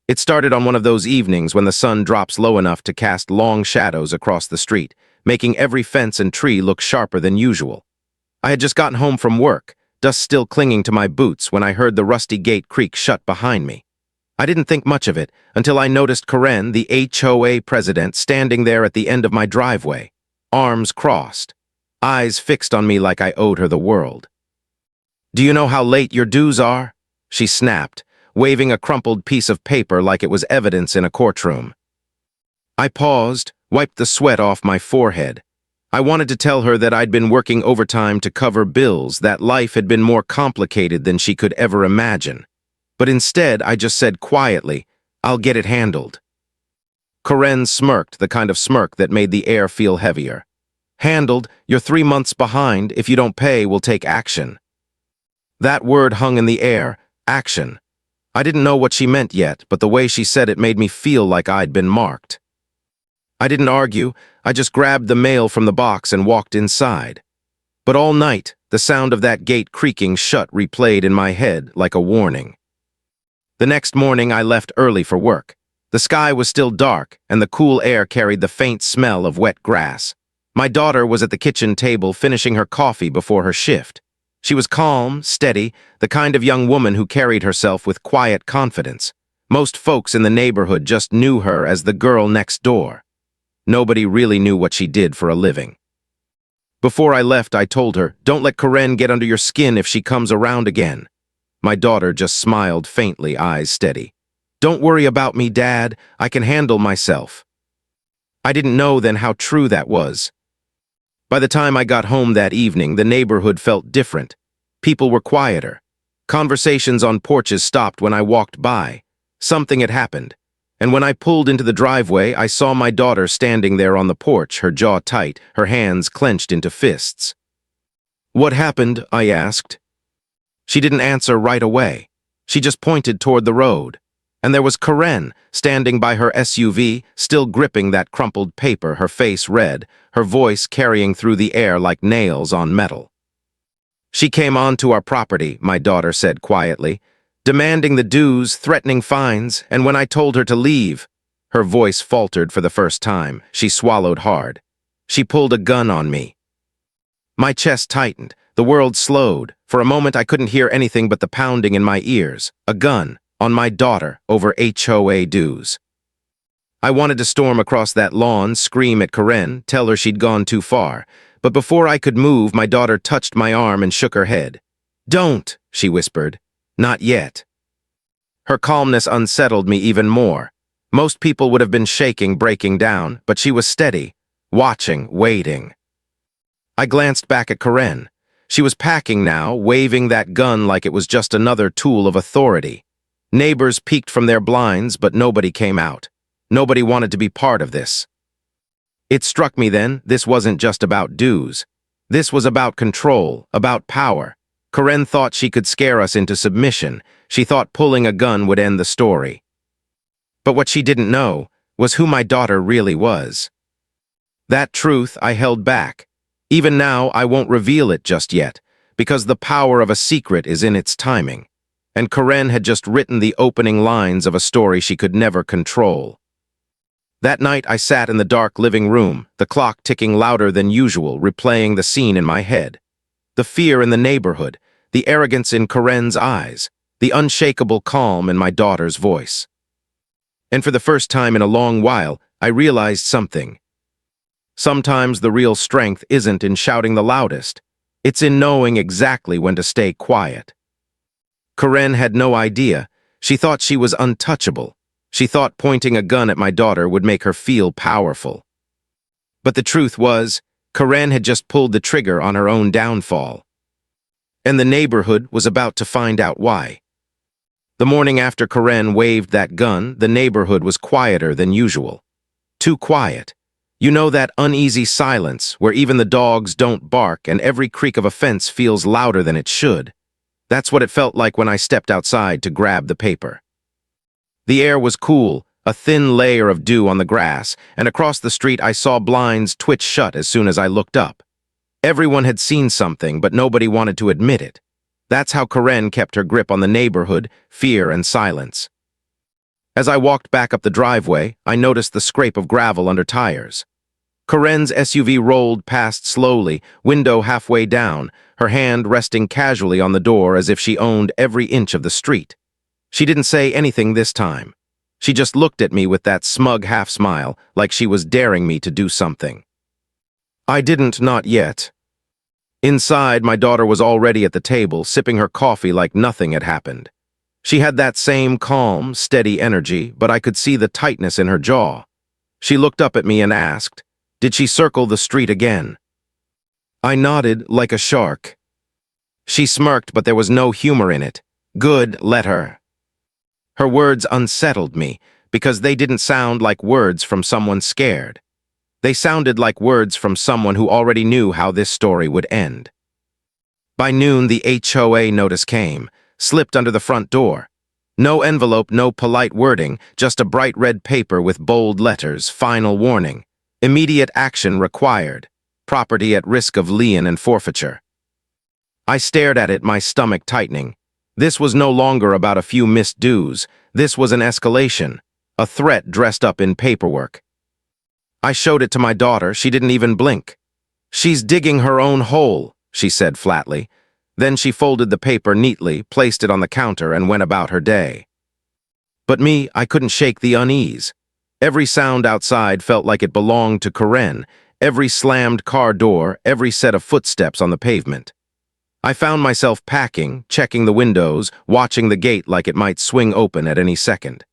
It started on one of those evenings when the sun drops low enough to cast long shadows across the street, making every fence and tree look sharper than usual. I had just gotten home from work, dust still clinging to my boots when I heard the rusty gate creak shut behind me. I didn't think much of it until I noticed Karen, the HOA president, standing there at the end of my driveway, arms crossed, eyes fixed on me like I owed her the world. "Do you know how late your dues are?" she snapped, waving a crumpled piece of paper like it was evidence in a courtroom. I paused, wiped the sweat off my forehead. I wanted to tell her that I'd been working overtime to cover bills, that life had been more complicated than she could ever imagine. But instead, I just said quietly, "I'll get it handled." Karen smirked, the kind of smirk that made the air feel heavier. "Handled? You're 3 months behind. If you don't pay, we'll take action." That word hung in the air, action. I didn't know what she meant yet, but the way she said it made me feel like I'd been marked. I didn't argue. I just grabbed the mail from the box and walked inside. But all night, the sound of that gate creaking shut replayed in my head like a warning. The next morning, I left early for work. The sky was still dark, and the cool air carried the faint smell of wet grass. My daughter was at the kitchen table finishing her coffee before her shift. She was calm, steady, the kind of young woman who carried herself with quiet confidence. Most folks in the neighborhood just knew her as the girl next door. Nobody really knew what she did for a living. Before I left, I told her, "Don't let Karen get under your skin if she comes around again." My daughter just smiled faintly, eyes steady. "Don't worry about me, Dad. I can handle myself." I didn't know then how true that was. By the time I got home that evening, the neighborhood felt different. People were quieter. Conversations on porches stopped when I walked by. Something had happened. And when I pulled into the driveway, I saw my daughter standing there on the porch, her jaw tight, her hands clenched into fists. "What happened?" I asked. She didn't answer right away. She just pointed toward the road. And there was Karen, standing by her SUV, still gripping that crumpled paper, her face red, her voice carrying through the air like nails on metal. "She came onto our property," my daughter said quietly, "demanding the dues, threatening fines, and when I told her to leave," her voice faltered for the first time. She swallowed hard. "She pulled a gun on me." My chest tightened. The world slowed. For a moment, I couldn't hear anything but the pounding in my ears. A gun. On my daughter, over HOA dues. I wanted to storm across that lawn, scream at Karen, tell her she'd gone too far. But before I could move, my daughter touched my arm and shook her head. "Don't," she whispered. "Not yet." Her calmness unsettled me even more. Most people would have been shaking, breaking down, but she was steady, watching, waiting. I glanced back at Karen. She was packing now, waving that gun like it was just another tool of authority. Neighbors peeked from their blinds, but nobody came out. Nobody wanted to be part of this. It struck me then, this wasn't just about dues. This was about control, about power. Karen thought she could scare us into submission. She thought pulling a gun would end the story. But what she didn't know was who my daughter really was. That truth I held back. Even now, I won't reveal it just yet, because the power of a secret is in its timing. And Karen had just written the opening lines of a story she could never control. That night, I sat in the dark living room, the clock ticking louder than usual, replaying the scene in my head. The fear in the neighborhood, the arrogance in Karen's eyes, the unshakable calm in my daughter's voice. And for the first time in a long while, I realized something. Sometimes the real strength isn't in shouting the loudest. It's in knowing exactly when to stay quiet. Karen had no idea. She thought she was untouchable. She thought pointing a gun at my daughter would make her feel powerful. But the truth was, Karen had just pulled the trigger on her own downfall. And the neighborhood was about to find out why. The morning after Karen waved that gun, the neighborhood was quieter than usual. Too quiet. You know that uneasy silence where even the dogs don't bark and every creak of a fence feels louder than it should. That's what it felt like when I stepped outside to grab the paper. The air was cool, a thin layer of dew on the grass, and across the street I saw blinds twitch shut as soon as I looked up. Everyone had seen something, but nobody wanted to admit it. That's how Karen kept her grip on the neighborhood, fear and silence. As I walked back up the driveway, I noticed the scrape of gravel under tires. Corinne's SUV rolled past slowly, window halfway down, her hand resting casually on the door as if she owned every inch of the street. She didn't say anything this time. She just looked at me with that smug half-smile, like she was daring me to do something. I didn't, not yet. Inside, my daughter was already at the table, sipping her coffee like nothing had happened. She had that same calm, steady energy, but I could see the tightness in her jaw. She looked up at me and asked, "Did she circle the street again?" I nodded like a shark. She smirked, but there was no humor in it. Good, let her. Her words unsettled me, because they didn't sound like words from someone scared. They sounded like words from someone who already knew how this story would end. By noon, the HOA notice came, slipped under the front door. No envelope, no polite wording, just a bright red paper with bold letters, final warning. Immediate action required. Property at risk of lien and forfeiture. I stared at it, my stomach tightening. This was no longer about a few missed dues. This was an escalation, a threat dressed up in paperwork. I showed it to my daughter. She didn't even blink. "She's digging her own hole," she said flatly. Then she folded the paper neatly, placed it on the counter, and went about her day. But me, I couldn't shake the unease. Every sound outside felt like it belonged to Corinne, every slammed car door, every set of footsteps on the pavement. I found myself packing, checking the windows, watching the gate like it might swing open at any second.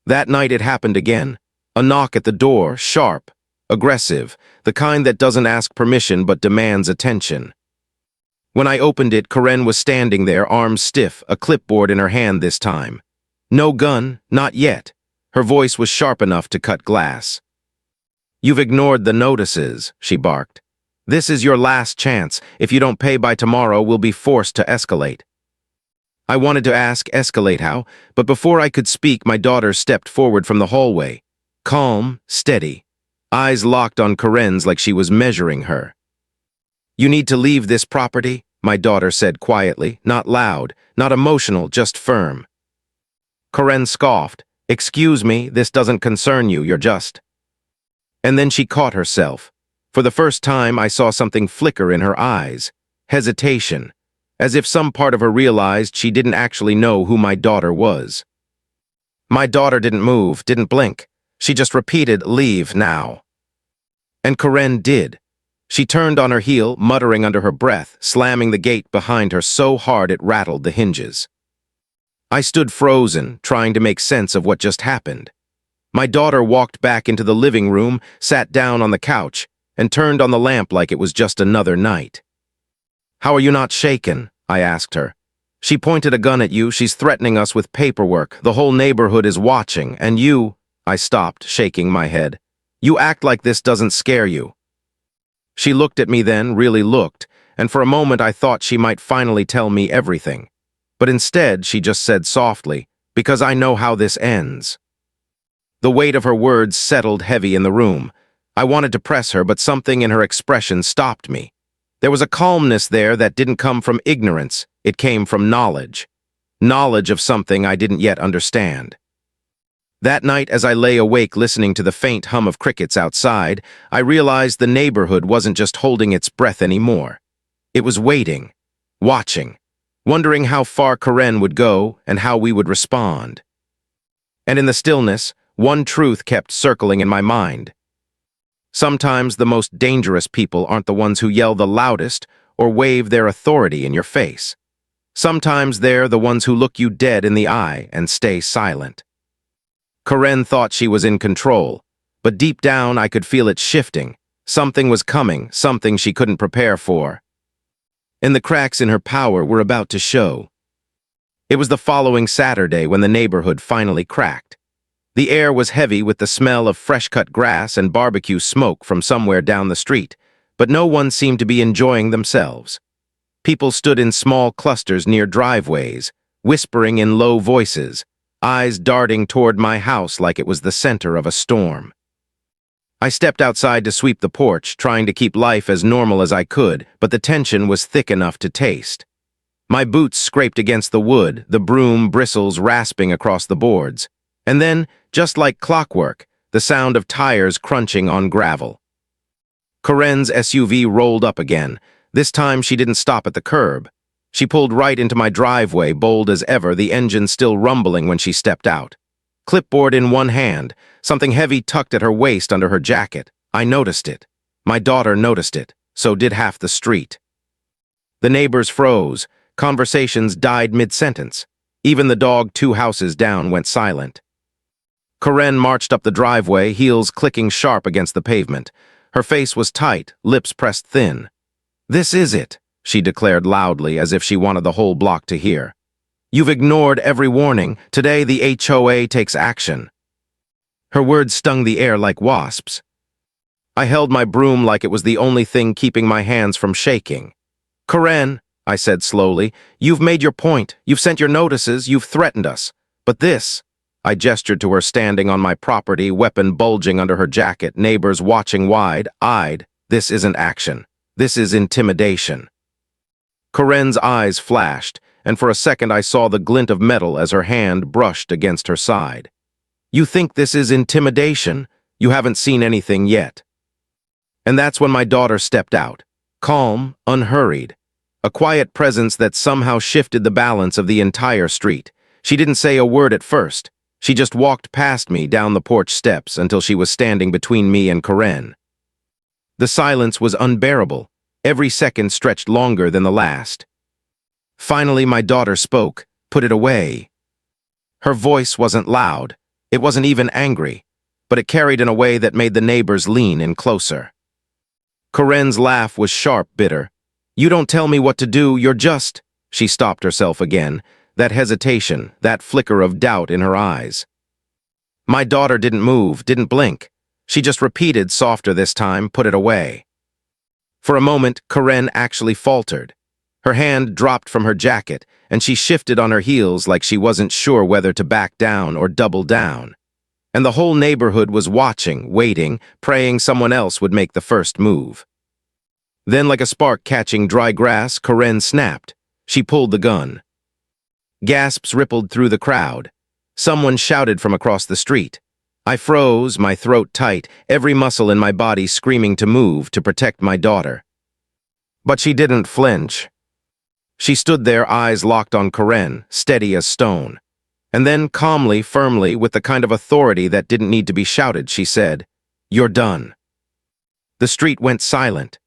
That night it happened again. A knock at the door, sharp, aggressive, the kind that doesn't ask permission but demands attention. When I opened it, Corinne was standing there, arms stiff, a clipboard in her hand this time. No gun, not yet. Her voice was sharp enough to cut glass. "You've ignored the notices," she barked. "This is your last chance. If you don't pay by tomorrow, we'll be forced to escalate." I wanted to ask, escalate how? But before I could speak, my daughter stepped forward from the hallway. Calm, steady, eyes locked on Corinne's like she was measuring her. "You need to leave this property," my daughter said quietly, not loud, not emotional, just firm. Corinne scoffed. "Excuse me, this doesn't concern you, you're just..." And then she caught herself. For the first time, I saw something flicker in her eyes. Hesitation. As if some part of her realized she didn't actually know who my daughter was. My daughter didn't move, didn't blink. She just repeated, "Leave now." And Corinne did. She turned on her heel, muttering under her breath, slamming the gate behind her so hard it rattled the hinges. I stood frozen, trying to make sense of what just happened. My daughter walked back into the living room, sat down on the couch, and turned on the lamp like it was just another night. "How are you not shaken?" I asked her. "She pointed a gun at you. She's threatening us with paperwork. The whole neighborhood is watching, and you..." I stopped, shaking my head. "You act like this doesn't scare you." She looked at me then, really looked, and for a moment I thought she might finally tell me everything. But instead, she just said softly, "Because I know how this ends." The weight of her words settled heavy in the room. I wanted to press her, but something in her expression stopped me. There was a calmness there that didn't come from ignorance. It came from knowledge. Knowledge of something I didn't yet understand. That night, as I lay awake listening to the faint hum of crickets outside, I realized the neighborhood wasn't just holding its breath anymore. It was waiting, watching, wondering how far Corinne would go and how we would respond. And in the stillness, one truth kept circling in my mind. Sometimes the most dangerous people aren't the ones who yell the loudest or wave their authority in your face. Sometimes they're the ones who look you dead in the eye and stay silent. Corinne thought she was in control, but deep down I could feel it shifting. Something was coming, something she couldn't prepare for. And the cracks in her power were about to show. It was the following Saturday when the neighborhood finally cracked. The air was heavy with the smell of fresh-cut grass and barbecue smoke from somewhere down the street, but no one seemed to be enjoying themselves. People stood in small clusters near driveways, whispering in low voices, eyes darting toward my house like it was the center of a storm. I stepped outside to sweep the porch, trying to keep life as normal as I could, but the tension was thick enough to taste. My boots scraped against the wood, the broom bristles rasping across the boards. And then, just like clockwork, the sound of tires crunching on gravel. Corinne's SUV rolled up again. This time she didn't stop at the curb. She pulled right into my driveway, bold as ever, the engine still rumbling when she stepped out. Clipboard in one hand, something heavy tucked at her waist under her jacket. I noticed it. My daughter noticed it. So did half the street. The neighbors froze. Conversations died mid-sentence. Even the dog 2 houses down went silent. Corinne marched up the driveway, heels clicking sharp against the pavement. Her face was tight, lips pressed thin. "This is it," she declared loudly, as if she wanted the whole block to hear. "You've ignored every warning. Today the HOA takes action." Her words stung the air like wasps. I held my broom like it was the only thing keeping my hands from shaking. "Corinne," I said slowly, "you've made your point. You've sent your notices. You've threatened us. But this—" I gestured to her standing on my property, weapon bulging under her jacket, neighbors watching wide-eyed. "This isn't action. This is intimidation." Corinne's eyes flashed, and for a second I saw the glint of metal as her hand brushed against her side. "You think this is intimidation? You haven't seen anything yet." And that's when my daughter stepped out, calm, unhurried, a quiet presence that somehow shifted the balance of the entire street. She didn't say a word at first. She just walked past me down the porch steps until she was standing between me and Corinne. The silence was unbearable. Every second stretched longer than the last. Finally, my daughter spoke. "Put it away." Her voice wasn't loud. It wasn't even angry, but it carried in a way that made the neighbors lean in closer. Corinne's laugh was sharp, bitter. "You don't tell me what to do, you're just—" She stopped herself again, that hesitation, that flicker of doubt in her eyes. My daughter didn't move, didn't blink. She just repeated, softer this time, "Put it away." For a moment, Corinne actually faltered. Her hand dropped from her jacket, and she shifted on her heels like she wasn't sure whether to back down or double down. And the whole neighborhood was watching, waiting, praying someone else would make the first move. Then, like a spark catching dry grass, Corinne snapped. She pulled the gun. Gasps rippled through the crowd. Someone shouted from across the street. I froze, my throat tight, every muscle in my body screaming to move to protect my daughter. But she didn't flinch. She stood there, eyes locked on Corinne, steady as stone. And then, calmly, firmly, with the kind of authority that didn't need to be shouted, she said, "You're done." The street went silent.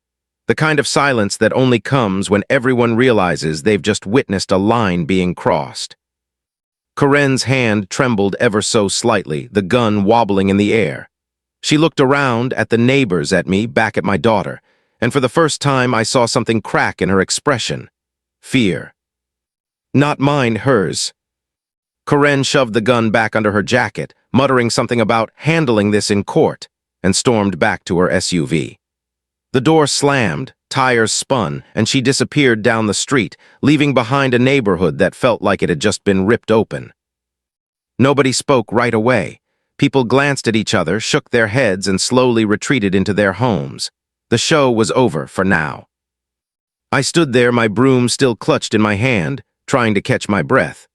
The kind of silence that only comes when everyone realizes they've just witnessed a line being crossed. Corinne's hand trembled ever so slightly, the gun wobbling in the air. She looked around, at the neighbors, at me, back at my daughter, and for the first time I saw something crack in her expression. Fear. Not mine, hers. Corinne shoved the gun back under her jacket, muttering something about handling this in court, and stormed back to her SUV. The door slammed, tires spun, and she disappeared down the street, leaving behind a neighborhood that felt like it had just been ripped open. Nobody spoke right away. People glanced at each other, shook their heads, and slowly retreated into their homes. The show was over for now. I stood there, my broom still clutched in my hand, trying to catch my breath.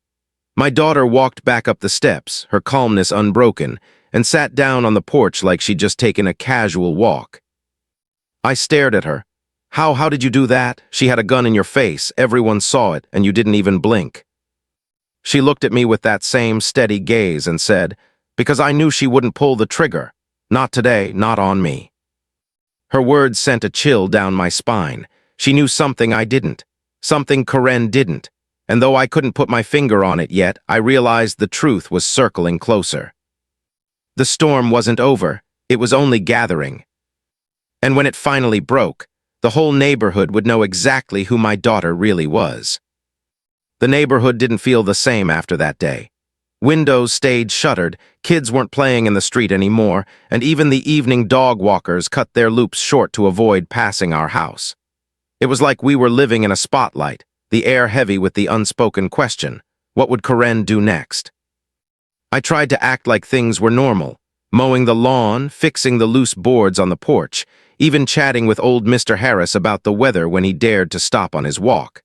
My daughter walked back up the steps, her calmness unbroken, and sat down on the porch like she'd just taken a casual walk. I stared at her. How did you do that? She had a gun in your face, everyone saw it, and you didn't even blink." She looked at me with that same steady gaze and said, "Because I knew she wouldn't pull the trigger. Not today, not on me." Her words sent a chill down my spine. She knew something I didn't, something Corinne didn't, and though I couldn't put my finger on it yet, I realized the truth was circling closer. The storm wasn't over, it was only gathering. And when it finally broke, the whole neighborhood would know exactly who my daughter really was. The neighborhood didn't feel the same after that day. Windows stayed shuttered, kids weren't playing in the street anymore, and even the evening dog walkers cut their loops short to avoid passing our house. It was like we were living in a spotlight, the air heavy with the unspoken question, what would Corinne do next? I tried to act like things were normal, mowing the lawn, fixing the loose boards on the porch, even chatting with old Mr. Harris about the weather when he dared to stop on his walk.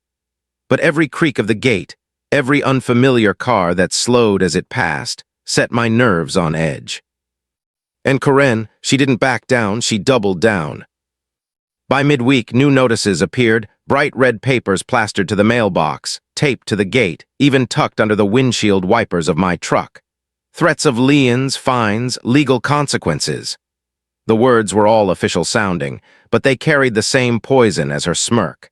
But every creak of the gate, every unfamiliar car that slowed as it passed, set my nerves on edge. And Karen, she didn't back down, she doubled down. By midweek, new notices appeared, bright red papers plastered to the mailbox, taped to the gate, even tucked under the windshield wipers of my truck. Threats of liens, fines, legal consequences. The words were all official sounding, but they carried the same poison as her smirk.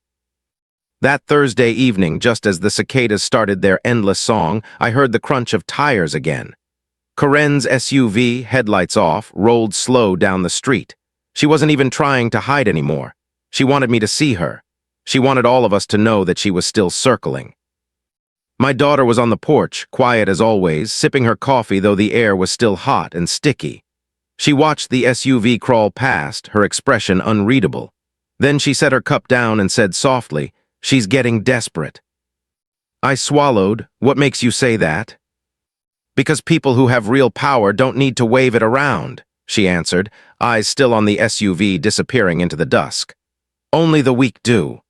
That Thursday evening, just as the cicadas started their endless song, I heard the crunch of tires again. Karen's SUV, headlights off, rolled slow down the street. She wasn't even trying to hide anymore. She wanted me to see her. She wanted all of us to know that she was still circling. My daughter was on the porch, quiet as always, sipping her coffee though the air was still hot and sticky. She watched the SUV crawl past, her expression unreadable. Then she set her cup down and said softly, "She's getting desperate." I swallowed. What makes you say that? Because people who have real power don't need to wave it around, she answered, eyes still on the SUV disappearing into the dusk. Only the weak do.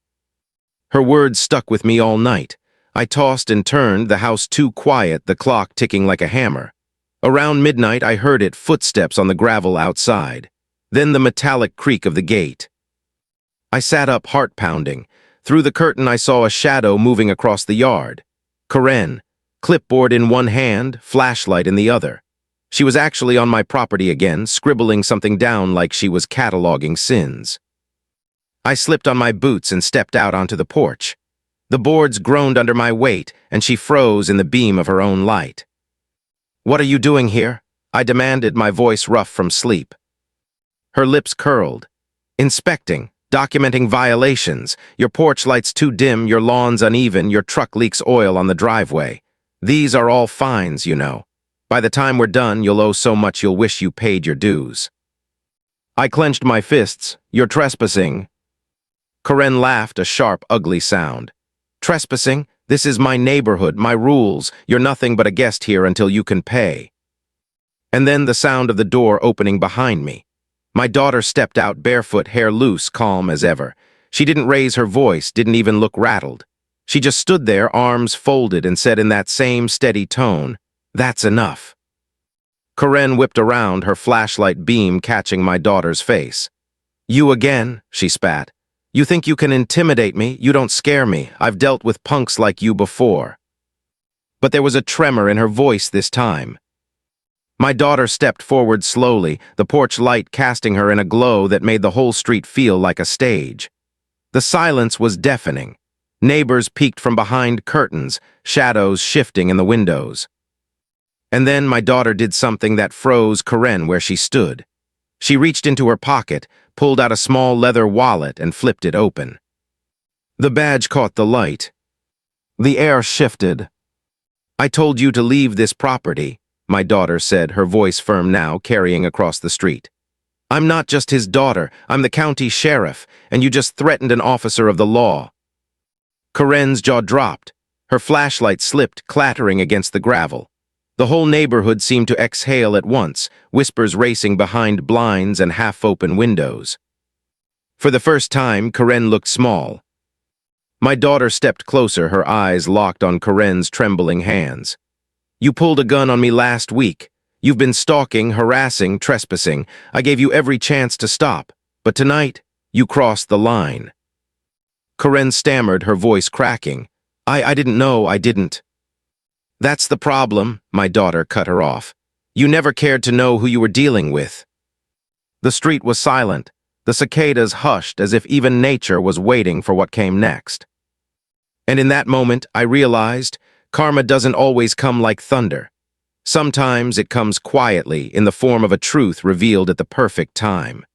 Her words stuck with me all night. I tossed and turned, the house too quiet, the clock ticking like a hammer. Around midnight, I heard it, footsteps on the gravel outside. Then the metallic creak of the gate. I sat up, heart pounding. Through the curtain, I saw a shadow moving across the yard. Karen, clipboard in one hand, flashlight in the other. She was actually on my property again, scribbling something down like she was cataloging sins. I slipped on my boots and stepped out onto the porch. The boards groaned under my weight, and she froze in the beam of her own light. "What are you doing here?" I demanded, my voice rough from sleep. Her lips curled. "Inspecting, documenting violations. Your porch light's too dim, your lawn's uneven, your truck leaks oil on the driveway. These are all fines, you know. By the time we're done, you'll owe so much you'll wish you paid your dues." I clenched my fists. "You're trespassing." Karen laughed, a sharp, ugly sound. "Trespassing? This is my neighborhood, my rules. You're nothing but a guest here until you can pay." And then the sound of the door opening behind me. My daughter stepped out, barefoot, hair loose, calm as ever. She didn't raise her voice, didn't even look rattled. She just stood there, arms folded, and said in that same steady tone, "That's enough." Karen whipped around, her flashlight beam catching my daughter's face. "You again," she spat. "You think you can intimidate me? You don't scare me. I've dealt with punks like you before." But there was a tremor in her voice this time. My daughter stepped forward slowly, the porch light casting her in a glow that made the whole street feel like a stage. The silence was deafening. Neighbors peeked from behind curtains, shadows shifting in the windows. And then my daughter did something that froze Karen where she stood. She reached into her pocket, pulled out a small leather wallet, and flipped it open. The badge caught the light. The air shifted. "I told you to leave this property," my daughter said, her voice firm now, carrying across the street. "I'm not just his daughter, I'm the county sheriff, and you just threatened an officer of the law." Karen's jaw dropped. Her flashlight slipped, clattering against the gravel. The whole neighborhood seemed to exhale at once, whispers racing behind blinds and half-open windows. For the first time, Karen looked small. My daughter stepped closer, her eyes locked on Karen's trembling hands. "You pulled a gun on me last week. You've been stalking, harassing, trespassing. I gave you every chance to stop. But tonight, you crossed the line." Karen stammered, her voice cracking. I didn't know, I didn't." "That's the problem," my daughter cut her off. "You never cared to know who you were dealing with." The street was silent. The cicadas hushed as if even nature was waiting for what came next. And in that moment, I realized karma doesn't always come like thunder. Sometimes it comes quietly, in the form of a truth revealed at the perfect time.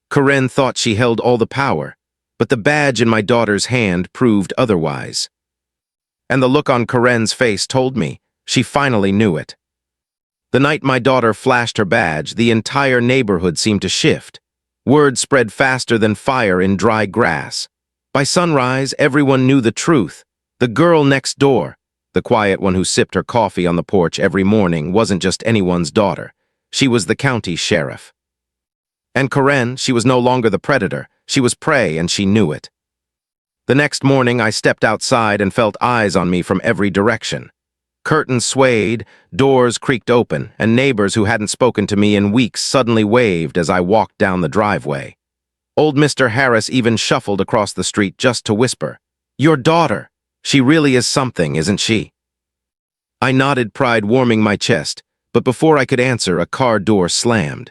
Karen thought she held all the power, but the badge in my daughter's hand proved otherwise. And the look on Karen's face told me she finally knew it. The night my daughter flashed her badge, the entire neighborhood seemed to shift. Word spread faster than fire in dry grass. By sunrise, everyone knew the truth. The girl next door, the quiet one who sipped her coffee on the porch every morning, wasn't just anyone's daughter. She was the county sheriff. And Karen, she was no longer the predator. She was prey, and she knew it. The next morning, I stepped outside and felt eyes on me from every direction. Curtains swayed, doors creaked open, and neighbors who hadn't spoken to me in weeks suddenly waved as I walked down the driveway. Old Mr. Harris even shuffled across the street just to whisper, "Your daughter! She really is something, isn't she?" I nodded, pride warming my chest, but before I could answer, a car door slammed.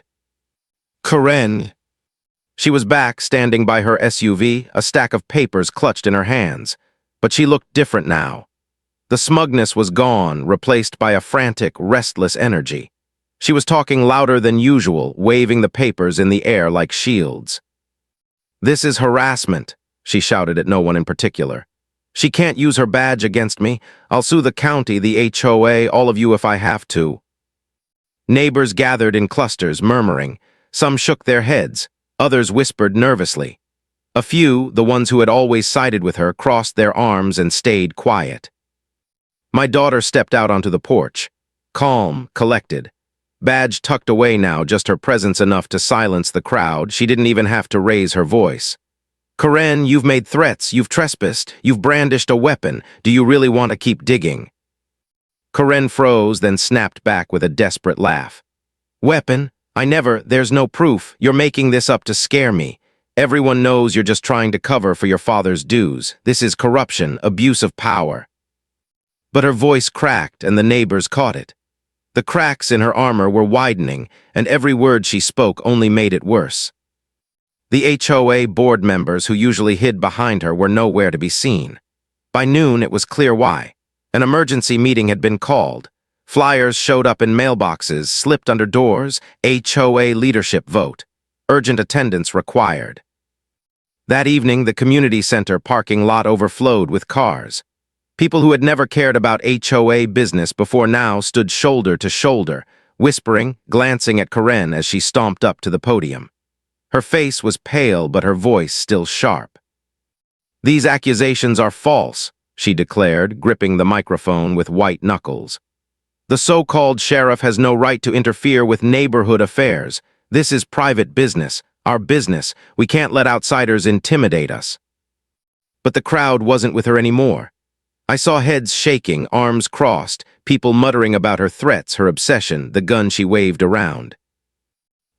"Karen!" She was back, standing by her SUV, a stack of papers clutched in her hands. But she looked different now. The smugness was gone, replaced by a frantic, restless energy. She was talking louder than usual, waving the papers in the air like shields. "This is harassment," she shouted at no one in particular. "She can't use her badge against me. I'll sue the county, the HOA, all of you if I have to." Neighbors gathered in clusters, murmuring. Some shook their heads. Others whispered nervously. A few, the ones who had always sided with her, crossed their arms and stayed quiet. My daughter stepped out onto the porch. Calm, collected. Badge tucked away now, just her presence enough to silence the crowd. She didn't even have to raise her voice. "Karen, you've made threats, you've trespassed, you've brandished a weapon. Do you really want to keep digging?" Karen froze, then snapped back with a desperate laugh. "Weapon? There's no proof. You're making this up to scare me. Everyone knows you're just trying to cover for your father's dues. This is corruption, abuse of power." But her voice cracked, and the neighbors caught it. The cracks in her armor were widening, and every word she spoke only made it worse. The HOA board members who usually hid behind her were nowhere to be seen. By noon, it was clear why. An emergency meeting had been called. Flyers showed up in mailboxes, slipped under doors, HOA leadership vote. Urgent attendance required. That evening, the community center parking lot overflowed with cars. People who had never cared about HOA business before now stood shoulder to shoulder, whispering, glancing at Karen as she stomped up to the podium. Her face was pale, but her voice still sharp. "These accusations are false," she declared, gripping the microphone with white knuckles. "The so-called sheriff has no right to interfere with neighborhood affairs. This is private business, our business. We can't let outsiders intimidate us." But the crowd wasn't with her anymore. I saw heads shaking, arms crossed, people muttering about her threats, her obsession, the gun she waved around.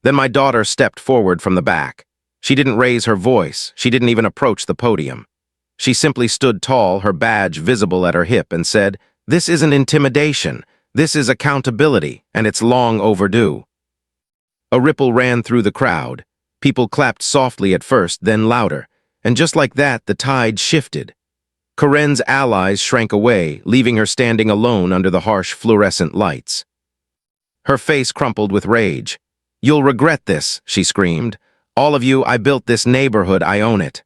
Then my daughter stepped forward from the back. She didn't raise her voice. She didn't even approach the podium. She simply stood tall, her badge visible at her hip, and said, "This isn't intimidation. This is accountability, and it's long overdue." A ripple ran through the crowd. People clapped softly at first, then louder, and just like that, the tide shifted. Karen's allies shrank away, leaving her standing alone under the harsh fluorescent lights. Her face crumpled with rage. "You'll regret this," she screamed. "All of you, I built this neighborhood, I own it."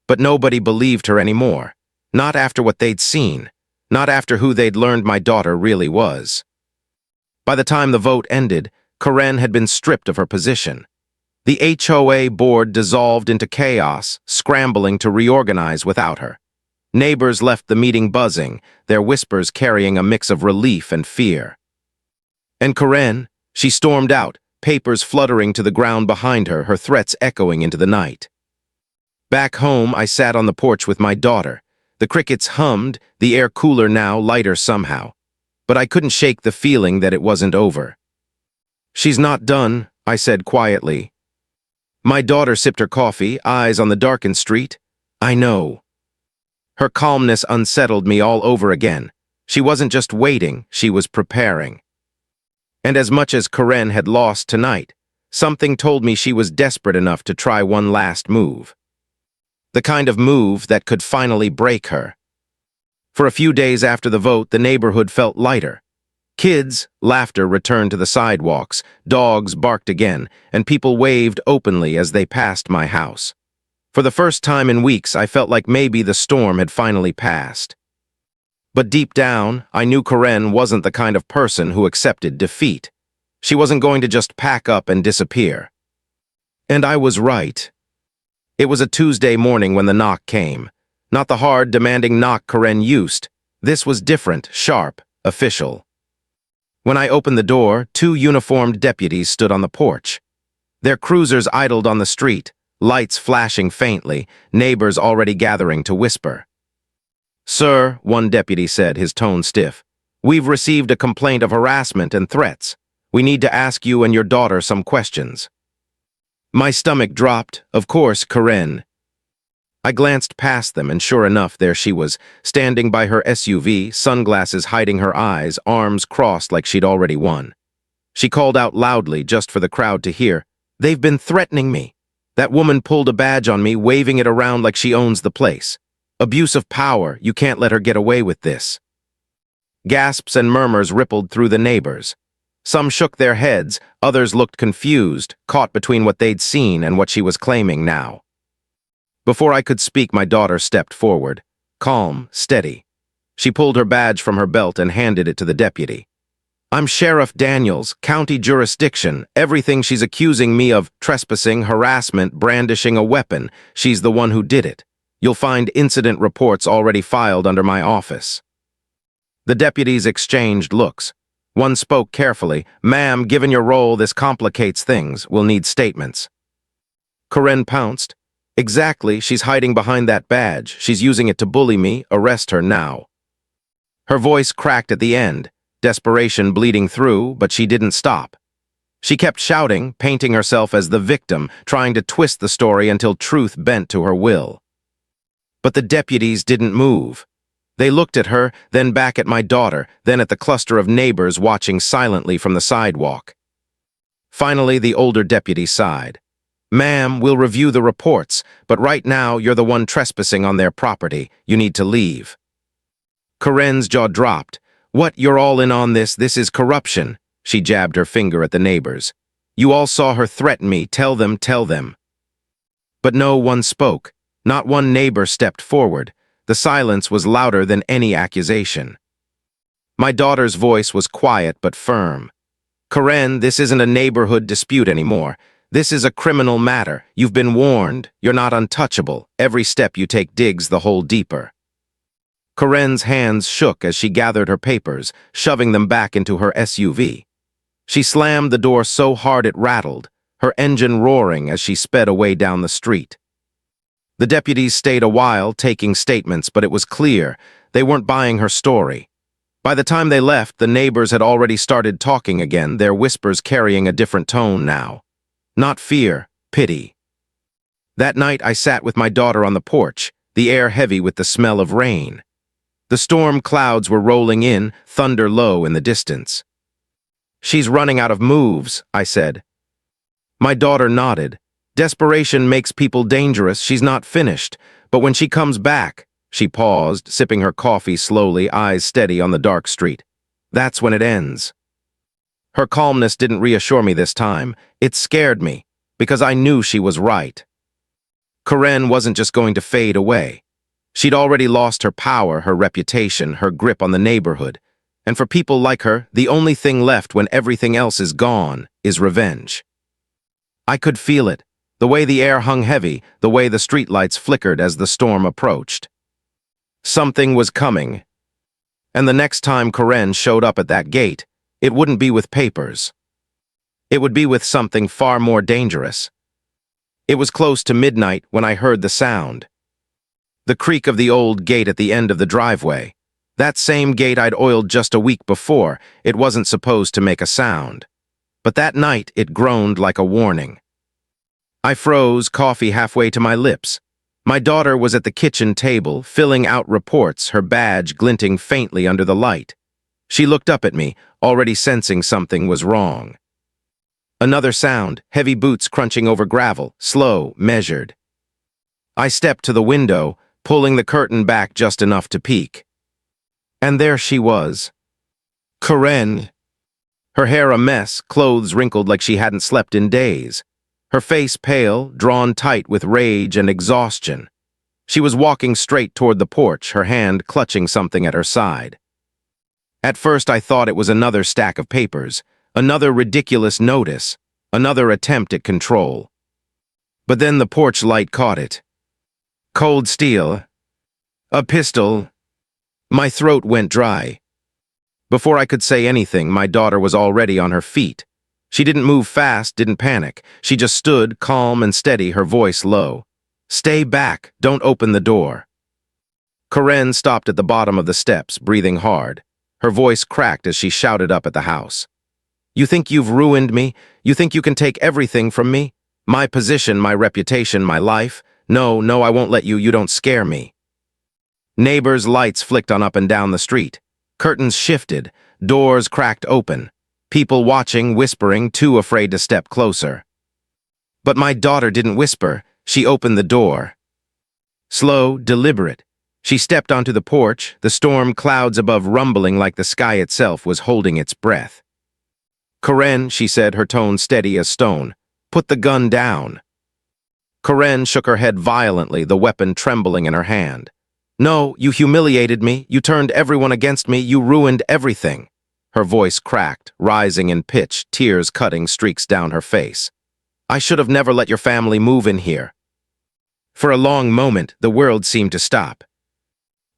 But nobody believed her anymore. Not after what they'd seen. Not after who they'd learned my daughter really was. By the time the vote ended, Karen had been stripped of her position. The HOA board dissolved into chaos, scrambling to reorganize without her. Neighbors left the meeting buzzing, their whispers carrying a mix of relief and fear. And Karen, she stormed out, papers fluttering to the ground behind her, her threats echoing into the night. Back home, I sat on the porch with my daughter. The crickets hummed, the air cooler now, lighter somehow. But I couldn't shake the feeling that it wasn't over. "She's not done," I said quietly. My daughter sipped her coffee, eyes on the darkened street. "I know." Her calmness unsettled me all over again. She wasn't just waiting, she was preparing. And as much as Karen had lost tonight, something told me she was desperate enough to try one last move. The kind of move that could finally break her. For a few days after the vote, the neighborhood felt lighter. Kids, laughter returned to the sidewalks, dogs barked again, and people waved openly as they passed my house. For the first time in weeks, I felt like maybe the storm had finally passed. But deep down, I knew Karen wasn't the kind of person who accepted defeat. She wasn't going to just pack up and disappear. And I was right. It was a Tuesday morning when the knock came. Not the hard, demanding knock Karen used. This was different, sharp, official. When I opened the door, 2 uniformed deputies stood on the porch. Their cruisers idled on the street, lights flashing faintly, neighbors already gathering to whisper. "Sir," one deputy said, his tone stiff, We've received a complaint of harassment and threats. We need to ask you and your daughter some questions." My stomach dropped. Of course, Karen. I glanced past them, and sure enough, there she was, standing by her SUV, sunglasses hiding her eyes, arms crossed like she'd already won. She called out loudly, just for the crowd to hear, "They've been threatening me." That woman pulled a badge on me, waving it around like she owns the place. Abuse of power, you can't let her get away with this. Gasps and murmurs rippled through the neighbors. Some shook their heads, others looked confused, caught between what they'd seen and what she was claiming now. Before I could speak, my daughter stepped forward, calm, steady. She pulled her badge from her belt and handed it to the deputy. "I'm Sheriff Daniels, county jurisdiction. Everything she's accusing me of, trespassing, harassment, brandishing a weapon, she's the one who did it. You'll find incident reports already filed under my office." The deputies exchanged looks. One spoke carefully. "Ma'am, given your role, this complicates things. We'll need statements." Karen pounced. "Exactly, she's hiding behind that badge. She's using it to bully me. Arrest her now." Her voice cracked at the end, desperation bleeding through, but she didn't stop. She kept shouting, painting herself as the victim, trying to twist the story until truth bent to her will. But the deputies didn't move. They looked at her, then back at my daughter, then at the cluster of neighbors watching silently from the sidewalk. Finally, the older deputy sighed. "Ma'am, we'll review the reports, but right now you're the one trespassing on their property. You need to leave." Karen's jaw dropped. "What, you're all in on this? This is corruption." She jabbed her finger at the neighbors. "You all saw her threaten me. Tell them, tell them." But no one spoke. Not one neighbor stepped forward. The silence was louder than any accusation. My daughter's voice was quiet but firm. "Karen, this isn't a neighborhood dispute anymore. This is a criminal matter. You've been warned. You're not untouchable. Every step you take digs the hole deeper." Karen's hands shook as she gathered her papers, shoving them back into her SUV. She slammed the door so hard it rattled, her engine roaring as she sped away down the street. The deputies stayed a while, taking statements, but it was clear they weren't buying her story. By the time they left, the neighbors had already started talking again, their whispers carrying a different tone now. Not fear, pity. That night I sat with my daughter on the porch, the air heavy with the smell of rain. The storm clouds were rolling in, thunder low in the distance. "She's running out of moves," I said. My daughter nodded. "Desperation makes people dangerous. She's not finished. But when she comes back," she paused, sipping her coffee slowly, eyes steady on the dark street. "That's when it ends." Her calmness didn't reassure me this time. It scared me, because I knew she was right. Karen wasn't just going to fade away. She'd already lost her power, her reputation, her grip on the neighborhood. And for people like her, the only thing left when everything else is gone is revenge. I could feel it. The way the air hung heavy, the way the streetlights flickered as the storm approached. Something was coming. And the next time Karen showed up at that gate, it wouldn't be with papers. It would be with something far more dangerous. It was close to midnight when I heard the sound. The creak of the old gate at the end of the driveway. That same gate I'd oiled just a week before. It wasn't supposed to make a sound. But that night it groaned like a warning. I froze, coffee halfway to my lips. My daughter was at the kitchen table, filling out reports, her badge glinting faintly under the light. She looked up at me, already sensing something was wrong. Another sound, heavy boots crunching over gravel, slow, measured. I stepped to the window, pulling the curtain back just enough to peek. And there she was. Karen. Her hair a mess, clothes wrinkled like she hadn't slept in days. Her face pale, drawn tight with rage and exhaustion. She was walking straight toward the porch, her hand clutching something at her side. At first I thought it was another stack of papers, another ridiculous notice, another attempt at control. But then the porch light caught it. Cold steel. A pistol. My throat went dry. Before I could say anything, my daughter was already on her feet. She didn't move fast, didn't panic. She just stood, calm and steady, her voice low. "Stay back, don't open the door." Karen stopped at the bottom of the steps, breathing hard. Her voice cracked as she shouted up at the house. You think you've ruined me? You think you can take everything from me? My position, my reputation, my life? No, no, I won't let you. You don't scare me. Neighbors' lights flicked on up and down the street. Curtains shifted. Doors cracked open. People watching, whispering, too afraid to step closer. But my daughter didn't whisper. She opened the door. Slow, deliberate. She stepped onto the porch, the storm clouds above rumbling like the sky itself was holding its breath. Karen, she said, her tone steady as stone, put the gun down. Karen shook her head violently, the weapon trembling in her hand. No, you humiliated me, you turned everyone against me, you ruined everything. Her voice cracked, rising in pitch, tears cutting streaks down her face. I should have never let your family move in here. For a long moment, the world seemed to stop.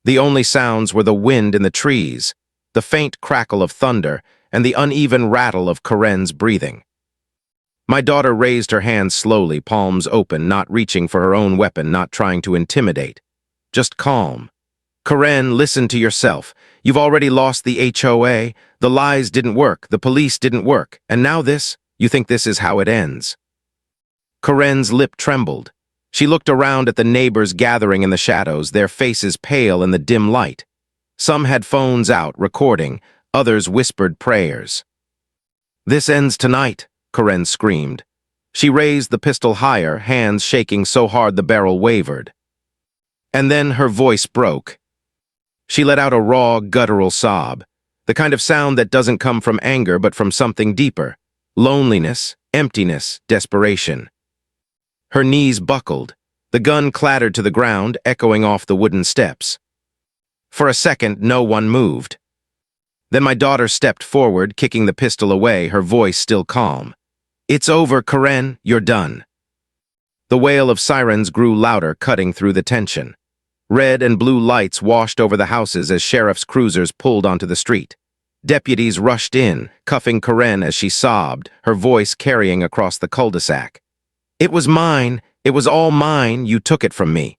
The only sounds were the wind in the trees, the faint crackle of thunder, and the uneven rattle of Karen's breathing. My daughter raised her hands slowly, palms open, not reaching for her own weapon, not trying to intimidate. Just calm. Karen, listen to yourself. You've already lost the HOA. The lies didn't work, the police didn't work, and now this? You think this is how it ends? Karen's lip trembled. She looked around at the neighbors gathering in the shadows, their faces pale in the dim light. Some had phones out, recording. Others whispered prayers. This ends tonight, Karen screamed. She raised the pistol higher, hands shaking so hard the barrel wavered. And then her voice broke. She let out a raw, guttural sob, the kind of sound that doesn't come from anger but from something deeper. Loneliness, emptiness, desperation. Her knees buckled. The gun clattered to the ground, echoing off the wooden steps. For a second, no one moved. Then my daughter stepped forward, kicking the pistol away, her voice still calm. It's over, Karen, you're done. The wail of sirens grew louder, cutting through the tension. Red and blue lights washed over the houses as sheriff's cruisers pulled onto the street. Deputies rushed in, cuffing Karen as she sobbed, her voice carrying across the cul-de-sac. It was mine. It was all mine. You took it from me.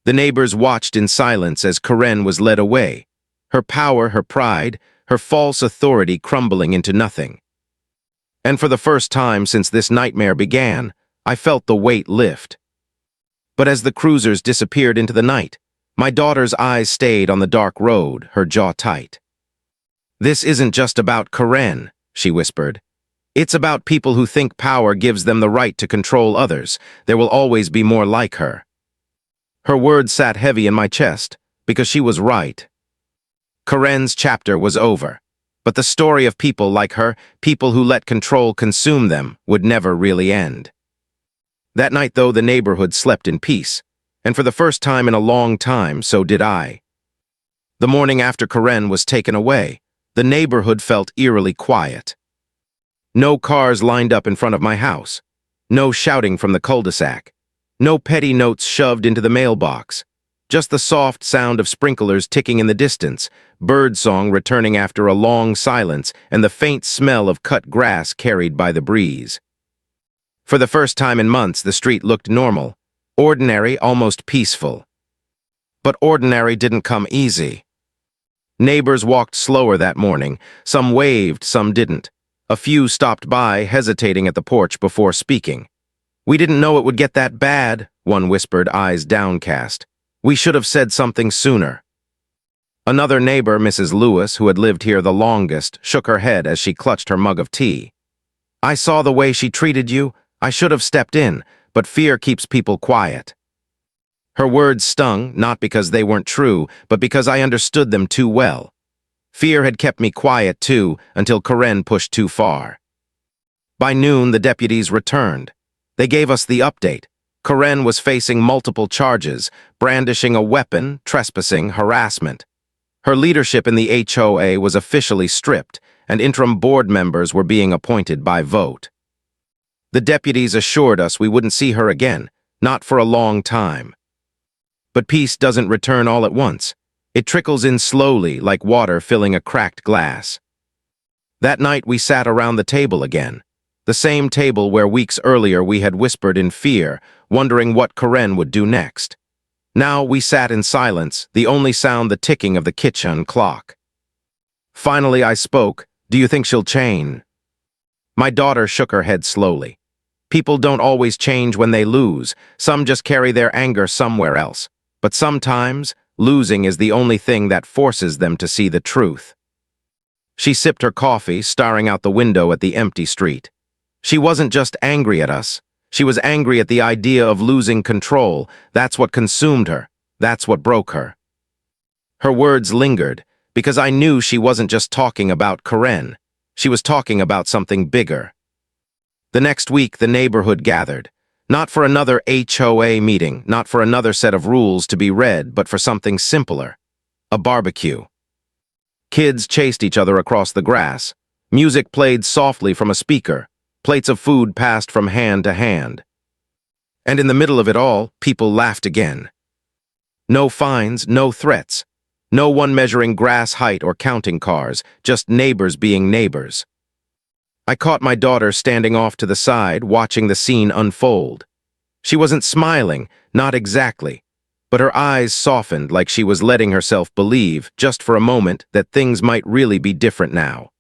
The neighbors watched in silence as Karen was led away. Her power, her pride, her false authority crumbling into nothing. And for the first time since this nightmare began, I felt the weight lift. But as the cruisers disappeared into the night, my daughter's eyes stayed on the dark road, her jaw tight. This isn't just about Karen, she whispered. It's about people who think power gives them the right to control others. There will always be more like her. Her words sat heavy in my chest, because she was right. Karen's chapter was over, but the story of people like her, people who let control consume them, would never really end. That night, though, the neighborhood slept in peace, and for the first time in a long time, so did I. The morning after Karen was taken away, the neighborhood felt eerily quiet. No cars lined up in front of my house. No shouting from the cul-de-sac. No petty notes shoved into the mailbox. Just the soft sound of sprinklers ticking in the distance, birdsong returning after a long silence, and the faint smell of cut grass carried by the breeze. For the first time in months, the street looked normal, ordinary, almost peaceful. But ordinary didn't come easy. Neighbors walked slower that morning. Some waved, some didn't. A few stopped by, hesitating at the porch before speaking. We didn't know it would get that bad, one whispered, eyes downcast. We should have said something sooner. Another neighbor, Mrs. Lewis, who had lived here the longest, shook her head as she clutched her mug of tea. I saw the way she treated you. I should have stepped in, but fear keeps people quiet. Her words stung, not because they weren't true, but because I understood them too well. Fear had kept me quiet, too, until Karen pushed too far. By noon, the deputies returned. They gave us the update. Karen was facing multiple charges, brandishing a weapon, trespassing, harassment. Her leadership in the HOA was officially stripped, and interim board members were being appointed by vote. The deputies assured us we wouldn't see her again, not for a long time. But peace doesn't return all at once. It trickles in slowly, like water filling a cracked glass. That night we sat around the table again, the same table where weeks earlier we had whispered in fear, wondering what Karen would do next. Now we sat in silence, the only sound the ticking of the kitchen clock. Finally, I spoke. Do you think she'll change? My daughter shook her head slowly. People don't always change when they lose. Some just carry their anger somewhere else. But sometimes, losing is the only thing that forces them to see the truth. She sipped her coffee, staring out the window at the empty street. She wasn't just angry at us. She was angry at the idea of losing control. That's what consumed her. That's what broke her. Her words lingered, because I knew she wasn't just talking about Karen. She was talking about something bigger. The next week, the neighborhood gathered. Not for another HOA meeting, not for another set of rules to be read, but for something simpler. A barbecue. Kids chased each other across the grass. Music played softly from a speaker. Plates of food passed from hand to hand. And in the middle of it all, people laughed again. No fines, no threats. No one measuring grass height or counting cars, just neighbors being neighbors. I caught my daughter standing off to the side, watching the scene unfold. She wasn't smiling, not exactly, but her eyes softened like she was letting herself believe, just for a moment, that things might really be different now.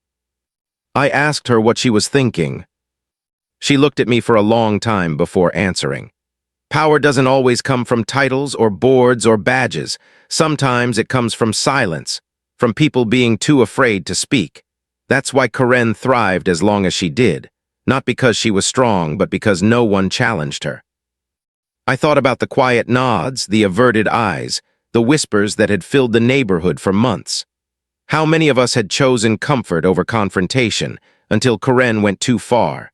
I asked her what she was thinking. She looked at me for a long time before answering. Power doesn't always come from titles or boards or badges. Sometimes it comes from silence, from people being too afraid to speak. That's why Karen thrived as long as she did, not because she was strong, but because no one challenged her. I thought about the quiet nods, the averted eyes, the whispers that had filled the neighborhood for months. How many of us had chosen comfort over confrontation until Karen went too far?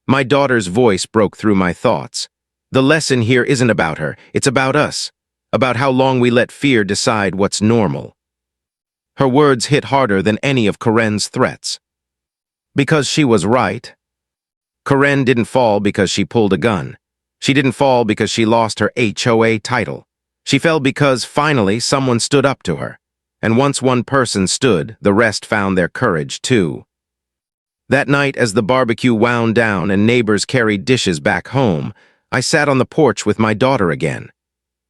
My daughter's voice broke through my thoughts. The lesson here isn't about her, it's about us, about how long we let fear decide what's normal. Her words hit harder than any of Karen's threats. Because she was right. Karen didn't fall because she pulled a gun. She didn't fall because she lost her HOA title. She fell because, finally, someone stood up to her. And once one person stood, the rest found their courage, too. That night, as the barbecue wound down and neighbors carried dishes back home, I sat on the porch with my daughter again.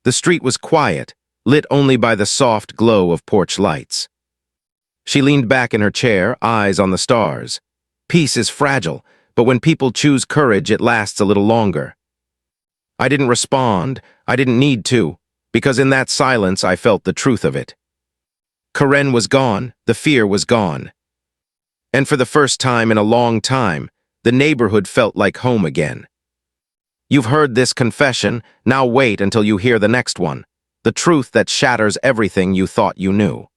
The street was quiet, lit only by the soft glow of porch lights. She leaned back in her chair, eyes on the stars. Peace is fragile, but when people choose courage, it lasts a little longer. I didn't respond. I didn't need to, because in that silence I felt the truth of it. Karen was gone, the fear was gone. And for the first time in a long time, the neighborhood felt like home again. You've heard this confession, now wait until you hear the next one. The truth that shatters everything you thought you knew.